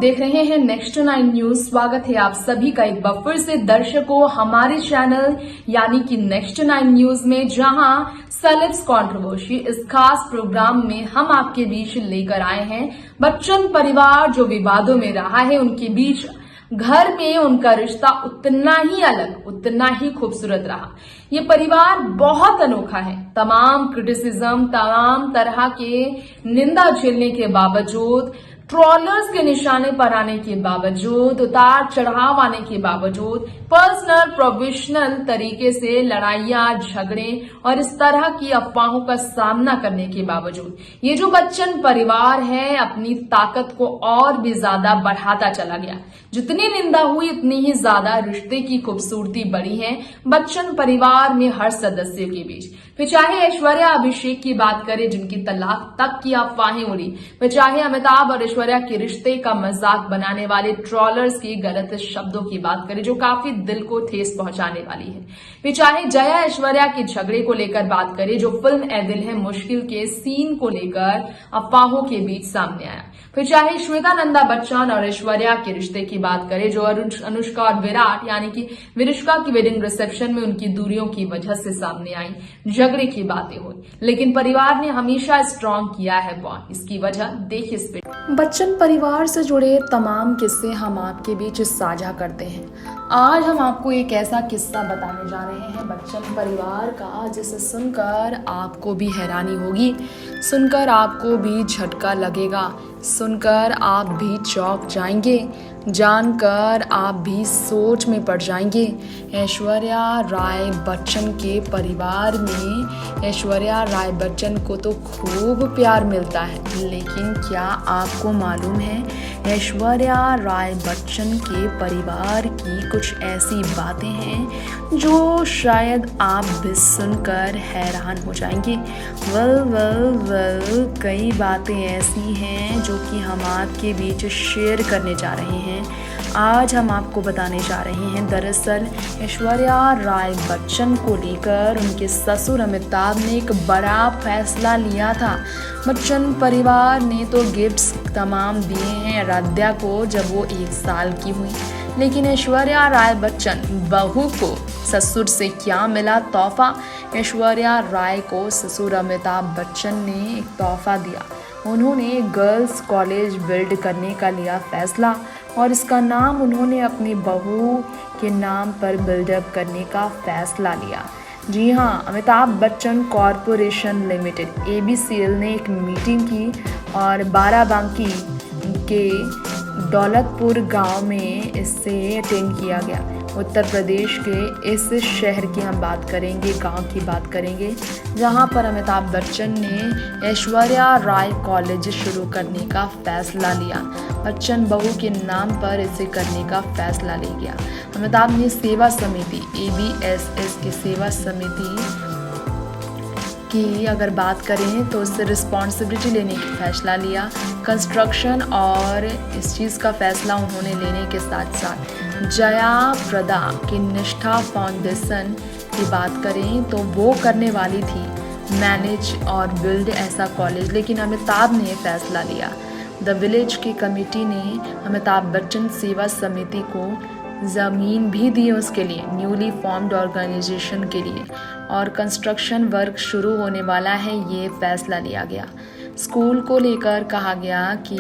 देख रहे हैं नेक्स्ट 9 न्यूज। स्वागत है आप सभी का एक बार फिर से दर्शकों हमारे चैनल यानी कि नेक्स्ट 9 न्यूज में, जहां सेलेब्स कंट्रोवर्सी इस खास प्रोग्राम में हम आपके बीच लेकर आए हैं बच्चन परिवार जो विवादों में रहा है, उनके बीच घर में उनका रिश्ता उतना ही अलग, उतना ही खूबसूरत रहा। ये परिवार बहुत अनोखा है। तमाम क्रिटिसिज्म, तमाम तरह के निंदा झेलने के बावजूद, ट्रॉलर्स के निशाने पर आने के बावजूद, उतार चढ़ाव आने के बावजूद, पर्सनल प्रोफेशनल तरीके से लड़ाइयां, झगड़े और इस तरह की अफवाहों का सामना करने के बावजूद ये जो बच्चन परिवार है अपनी ताकत को और भी ज्यादा बढ़ाता चला गया। जितनी निंदा हुई उतनी ही ज्यादा रिश्ते की खूबसूरती बढ़ी है बच्चन परिवार में हर सदस्य के बीच। फिर चाहे ऐश्वर्या अभिषेक की बात करें जिनकी तलाक तक की अफवाहें उड़ी, फिर चाहे अमिताभ और ऐश्वर्या के रिश्ते का मजाक बनाने वाले ट्रॉलर्स की गलत शब्दों की बात करें जो काफी दिल को ठेस पहुंचाने वाली है, फिर चाहे जया ऐश्वर्या के झगड़े को लेकर बात करें जो फिल्म ए दिल है मुश्किल के सीन को लेकर अफवाहों के बीच सामने आया, फिर चाहे श्वेता नंदा बच्चन और ऐश्वर्या के रिश्ते की बात करें जो अनुष्का और विराट यानी कि विरुष्का की वेडिंग रिसेप्शन में उनकी दूरियों की वजह से सामने आई झगड़े की बातें हुई, लेकिन परिवार ने हमेशा स्ट्रांग किया है बॉन्ड। इसकी वजह देखिए इस वीडियो। बच्चन परिवार से जुड़े तमाम किस्से हम आपके बीच साझा करते हैं। आज हम आपको एक ऐसा किस्सा बताने जा रहे हैं बच्चन परिवार का जिसे सुनकर आपको भी हैरानी होगी, सुनकर आपको भी झटका लगेगा, सुनकर आप भी चौंक जाएंगे, जानकर आप भी सोच में पड़ जाएंगे। ऐश्वर्या राय बच्चन के परिवार में ऐश्वर्या राय बच्चन को तो खूब प्यार मिलता है, लेकिन क्या आपको मालूम है ऐश्वर्या राय बच्चन के परिवार की कुछ ऐसी बातें हैं जो शायद आप भी सुनकर हैरान हो जाएंगे। वेल कई बातें ऐसी हैं जो कि हम आपके बीच शेयर करने जा रहे हैं। आज हम आपको बताने जा रहे हैं दरअसल ऐश्वर्या राय बच्चन को लेकर उनके ससुर अमिताभ ने एक बड़ा फैसला लिया था। बच्चन परिवार ने तो गिफ्ट्स तमाम दिए हैं आराध्या को जब वो 1 साल की हुई, लेकिन ऐश्वर्या राय बच्चन बहू को ससुर से क्या मिला तोहफा। ऐश्वर्या राय को ससुर अमिताभ बच्चन ने एक तोहफा दिया। उन्होंने गर्ल्स कॉलेज बिल्ड करने का लिया फैसला और इसका नाम उन्होंने अपनी बहू के नाम पर बिल्डअप करने का फैसला लिया। जी हाँ, Amitabh Bachchan corporation limited ABCL ने एक मीटिंग की और बाराबंकी के दौलतपुर गांव में इससे अटेंड किया गया। उत्तर प्रदेश के इस शहर की हम बात करेंगे, गांव की बात करेंगे, जहां पर अमिताभ बच्चन ने ऐश्वर्या राय कॉलेज शुरू करने का फैसला लिया। बच्चन बहू के नाम पर इसे करने का फैसला ले गया। अमिताभ ने सेवा समिति ABSS की सेवा समिति की अगर बात करें तो उससे रिस्पॉन्सिबिलिटी लेने का फैसला लिया। कंस्ट्रक्शन और इस चीज़ का फैसला उन्होंने लेने के साथ साथ जया प्रदा की निष्ठा फाउंडेशन की बात करें तो वो करने वाली थी मैनेज और बिल्ड ऐसा कॉलेज, लेकिन अमिताभ ने फैसला लिया। द विलेज की कमेटी ने अमिताभ बच्चन सेवा समिति को ज़मीन भी दी उसके लिए, न्यूली फॉर्म्ड ऑर्गेनाइजेशन के लिए, और कंस्ट्रक्शन वर्क शुरू होने वाला है, ये फैसला लिया गया। स्कूल को लेकर कहा गया कि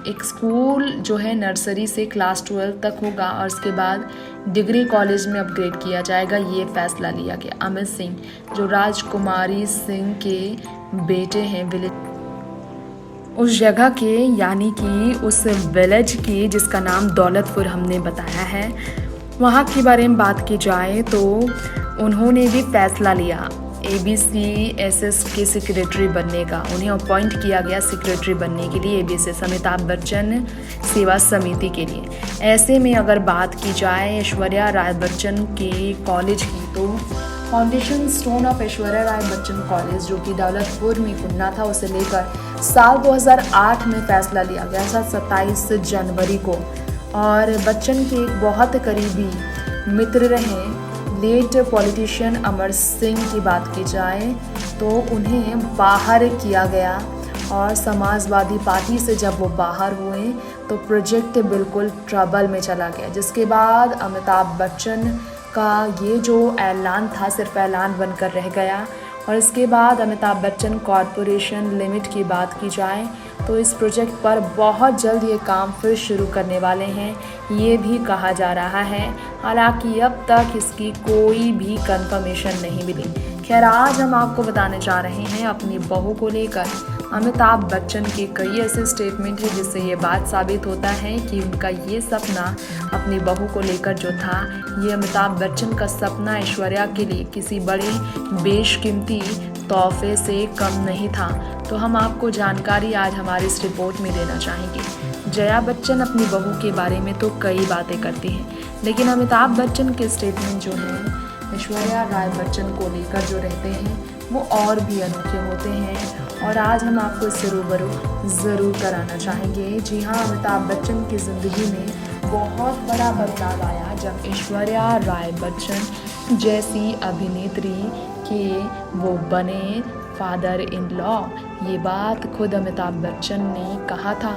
एक स्कूल जो है नर्सरी से क्लास 12 तक होगा और उसके बाद डिग्री कॉलेज में अपग्रेड किया जाएगा, ये फैसला लिया गया। अमित सिंह जो राजकुमारी सिंह के बेटे हैं विलेज उस जगह के यानी कि उस विलेज की जिसका नाम दौलतपुर हमने बताया है, वहाँ के बारे में बात की जाए तो उन्होंने भी फैसला लिया ABCSS के सेक्रेटरी बनने का। उन्हें अपॉइंट किया गया सेक्रेटरी बनने के लिए ABSS अमिताभ बच्चन सेवा समिति के लिए। ऐसे में अगर बात की जाए ऐश्वर्या राय बच्चन के कॉलेज की तो foundation stone of Aishwarya Rai Bachchan college जो कि दौलतपुर में खुलना था, उसे लेकर साल 2008 में फैसला लिया गया था 27 जनवरी को। और बच्चन के एक बहुत करीबी मित्र रहे लेट पॉलिटिशियन अमर सिंह की बात की जाए तो उन्हें बाहर किया गया और समाजवादी पार्टी से जब वो बाहर हुए तो प्रोजेक्ट बिल्कुल ट्रबल में चला गया, जिसके बाद अमिताभ बच्चन का ये जो ऐलान था सिर्फ ऐलान बनकर रह गया। और इसके बाद अमिताभ बच्चन कॉरपोरेशन लिमिट की बात की जाए तो इस प्रोजेक्ट पर बहुत जल्द ये काम फिर शुरू करने वाले हैं, ये भी कहा जा रहा है। हालांकि अब तक इसकी कोई भी कंफर्मेशन नहीं मिली। खैर, आज हम आपको बताने जा रहे हैं अपनी बहू को लेकर अमिताभ बच्चन के कई ऐसे स्टेटमेंट हैं जिससे ये बात साबित होता है कि उनका ये सपना अपनी बहू को लेकर जो था, ये अमिताभ बच्चन का सपना ऐश्वर्या के लिए किसी बड़े बेशकीमती तोहफे से कम नहीं था। तो हम आपको जानकारी आज हमारी इस रिपोर्ट में देना चाहेंगे। जया बच्चन अपनी बहू के बारे में तो कई बातें करती हैं, लेकिन अमिताभ बच्चन के स्टेटमेंट जो हैं ऐश्वर्या राय बच्चन को लेकर जो रहते हैं वो और भी अनोखे होते हैं। और आज हम आपको इससे रूबरू ज़रूर कराना चाहेंगे। जी हाँ, अमिताभ बच्चन की ज़िंदगी में बहुत बड़ा बदलाव आया जब ऐश्वर्या राय बच्चन जैसी अभिनेत्री के वो बने फादर इन लॉ। ये बात खुद अमिताभ बच्चन ने कहा था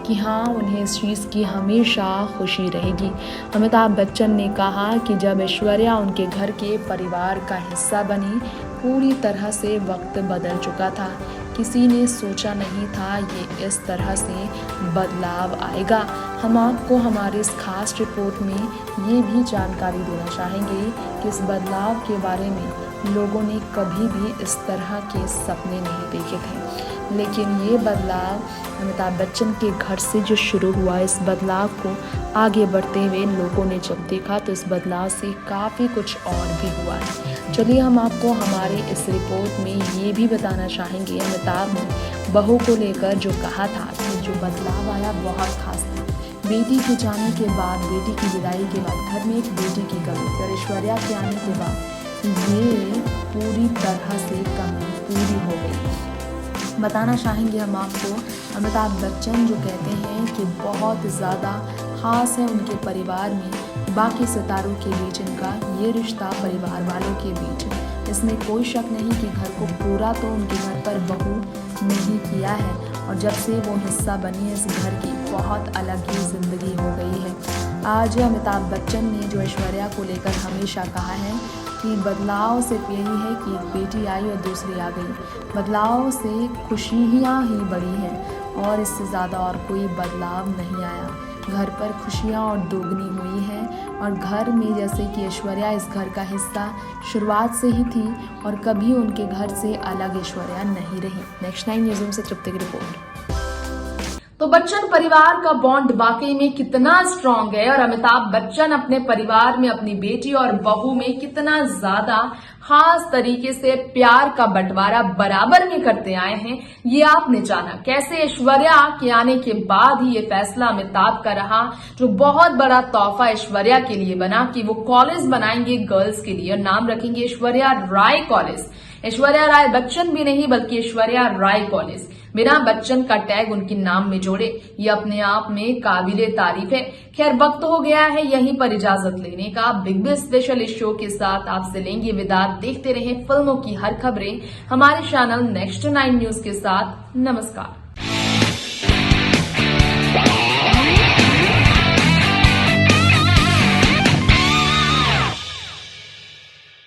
कि हाँ, उन्हें इस चीज़ की हमेशा खुशी रहेगी। अमिताभ बच्चन ने कहा कि जब ऐश्वर्या उनके घर के परिवार का हिस्सा बनी, पूरी तरह से वक्त बदल चुका था। किसी ने सोचा नहीं था ये इस तरह से बदलाव आएगा। हम आपको हमारे इस खास रिपोर्ट में ये भी जानकारी देना चाहेंगे कि इस बदलाव के बारे में लोगों ने कभी भी इस तरह के सपने नहीं देखे थे, लेकिन ये बदलाव अमिताभ बच्चन के घर से जो शुरू हुआ, इस बदलाव को आगे बढ़ते हुए लोगों ने जब देखा तो इस बदलाव से काफ़ी कुछ और भी हुआ है। चलिए हम आपको हमारे इस रिपोर्ट में ये भी बताना चाहेंगे अमिताभ ने बहू को लेकर जो कहा था कि जो बदलाव आया बहुत खास था। बेटी के जाने के बाद, बेटी की विदाई के बाद घर में एक बेटी की कमी थी और ऐश्वर्या के आने के बाद ये पूरी तरह से कमी पूरी हो गई। बताना चाहेंगे हम आपको अमिताभ बच्चन जो कहते हैं कि बहुत ज़्यादा ख़ास है उनके परिवार में बाकी सितारों के बीच इनका ये रिश्ता परिवार वालों के बीच। इसमें कोई शक नहीं कि घर को पूरा तो उनके घर पर बहू ने ही किया है और जब से वो हिस्सा बनी है इस घर की, बहुत अलग ही ज़िंदगी हो गई है। आज अमिताभ बच्चन ने जो ऐश्वर्या को लेकर हमेशा कहा है कि बदलाव सिर्फ यही है कि एक बेटी आई और दूसरी आ गई। बदलाव से खुशियाँ ही बढ़ी हैं और इससे ज़्यादा और कोई बदलाव नहीं आया। घर पर खुशियाँ और दोगुनी हुई हैं और घर में जैसे कि ऐश्वर्या इस घर का हिस्सा शुरुआत से ही थी और कभी उनके घर से अलग ऐश्वर्या नहीं रही। नेक्स्ट 9 न्यूज़ से तृप्ति की रिपोर्ट। तो बच्चन परिवार का बॉन्ड वाकई में कितना स्ट्रांग है और अमिताभ बच्चन अपने परिवार में अपनी बेटी और बहू में कितना ज्यादा खास तरीके से प्यार का बंटवारा बराबर में करते आए हैं, ये आपने जाना। कैसे ऐश्वर्या के आने के बाद ही ये फैसला अमिताभ का रहा, जो बहुत बड़ा तोहफा ऐश्वर्या के लिए बना कि वो कॉलेज बनाएंगे गर्ल्स के लिए और नाम रखेंगे ऐश्वर्या राय कॉलेज। ऐश्वर्या राय बच्चन भी नहीं बल्कि ऐश्वर्या राय कॉलेज, बिना बच्चन का टैग उनके नाम में जोड़े। ये अपने आप में काबिले तारीफ है। खैर, वक्त हो गया है यहीं पर इजाजत लेने का। बिग बी स्पेशल इस शो के साथ आपसे लेंगे विदा। देखते रहें फिल्मों की हर खबरें हमारे चैनल नेक्स्ट 9 न्यूज के साथ। नमस्कार।